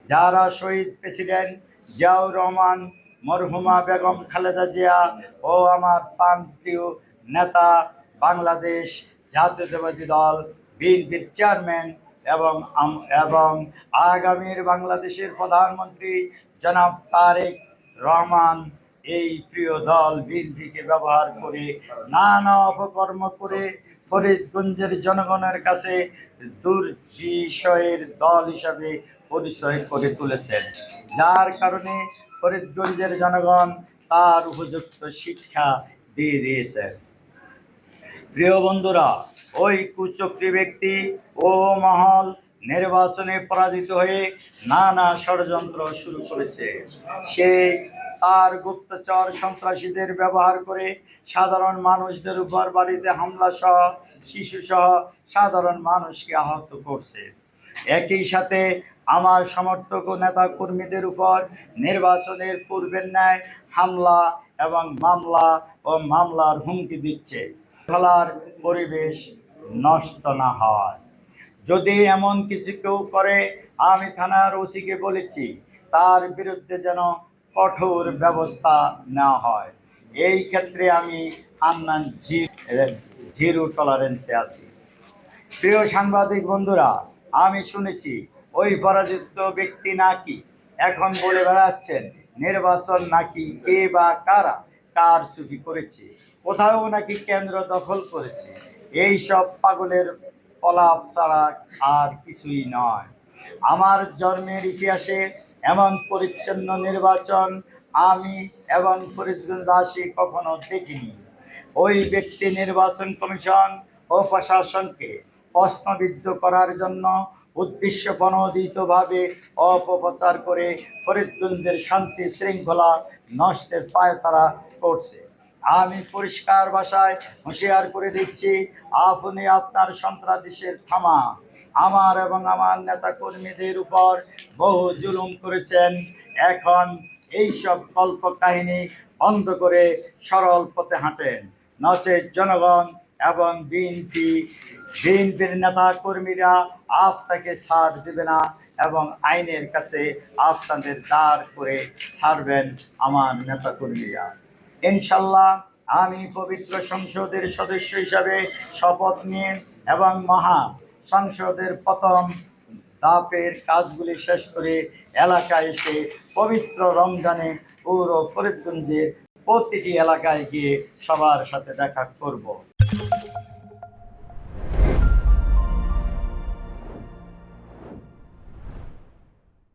যারা শহীদ প্রেসিডেন্ট জিয়াউর রহমান, মরহুমা বেগম খালেদা জিয়া ও আমার প্রান্তীয় নেতা বাংলাদেশ জাতীয়তাবাদী দল বিএনপির চেয়ারম্যান এবং আগামীর বাংলাদেশের প্রধানমন্ত্রী জনাব তারেক রহমান এই প্রিয় দল বিএনপিকে ব্যবহার করে নানা অপকর্ম করে ফরিদগঞ্জের জনগণের কাছে দুর্বিষয়ের দল হিসাবে পরিচয় করে তুলেছেন, যার কারণে ফরিদগঞ্জের জনগণ তার উপযুক্ত শিক্ষা দিয়ে দিয়েছে। প্রিয় বন্ধুরা, ওই কুচক্রী ব্যক্তি ও মহল নির্বাচনে পরাজিত হয়ে নানা ষড়যন্ত্র শুরু করেছে। সে তার গুপ্তচর সন্ত্রাসীদের ব্যবহার করে সাধারণ মানুষদের উপর বাড়িতে হামলা সহ শিশু সহ সাধারণ মানুষকে আহত করছে। একই সাথে আমার সমর্থক ও নেতা কর্মীদের উপর নির্বাচনের পূর্বের ন্যায় হামলা এবং মামলার হুমকি দিচ্ছে, খেলার পরিবেশ নষ্ট না হয়। যদি এমন কিছু কেউ করে, আমি থানার ওসিকে বলেছি তার বিরুদ্ধে যেন কঠোর ব্যবস্থা নেওয়া হয়। এই ক্ষেত্রে আমি হান্নান জিরো টলারেন্সে আছি। প্রিয় সাংবাদিক বন্ধুরা, আমি শুনেছি ওই পরাজিত ব্যক্তি নাকি এখন বলে বেড়াচ্ছেন নির্বাচন নাকি কে বা কারা কার চুরি করেছে, কোথাও নাকি কেন্দ্র দখল করেছে। এই সব পাগলের প্রলাপ ছাড়া আর কিছুই নয়। আমার জন্মের ইতিহাসে এমন পরিচ্ছন্ন নির্বাচন আমি এবং ফরিদগঞ্জবাসী কখনো দেখিনি। ওই ব্যক্তি নির্বাচন কমিশন ও প্রশাসনকে প্রশ্নবিদ্ধ করার জন্য উদ্দেশ্য প্রণোদিতভাবে অপপ্রচার করে ফরিদগঞ্জের শান্তি শৃঙ্খলা নষ্টের পায়তারা করছে। আমি পরিষ্কার ভাষায় হুঁশিয়ার করে দিচ্ছি, আপনি আপনার সন্ত্রাসীদের থামা। আমার এবং আমার নেতা কর্মীদের উপর বহু জুলুম করেছেন। এখন এইসব কল্প কাহিনী বন্ধ করে সরল পথে হাঁটেন, নচেত জনগণ এবং বিএনপির নেতা কর্মীরা আপনাকে ছাড় দেবে না এবং আইনের কাছে আপনাদের দাঁড় করে ছাড়বেন আমার নেতা কর্মীরা। ইনশাল্লাহ আমি পবিত্র সংসদের সদস্য হিসাবে শপথ নিয়ে এবং মহা সংসদের প্রথম ধাপের কাজগুলি শেষ করে এলাকায় এসে পবিত্র রমজানে পৌর ফরিদগঞ্জের প্রতিটি এলাকায় গিয়ে সবার সাথে দেখা করব।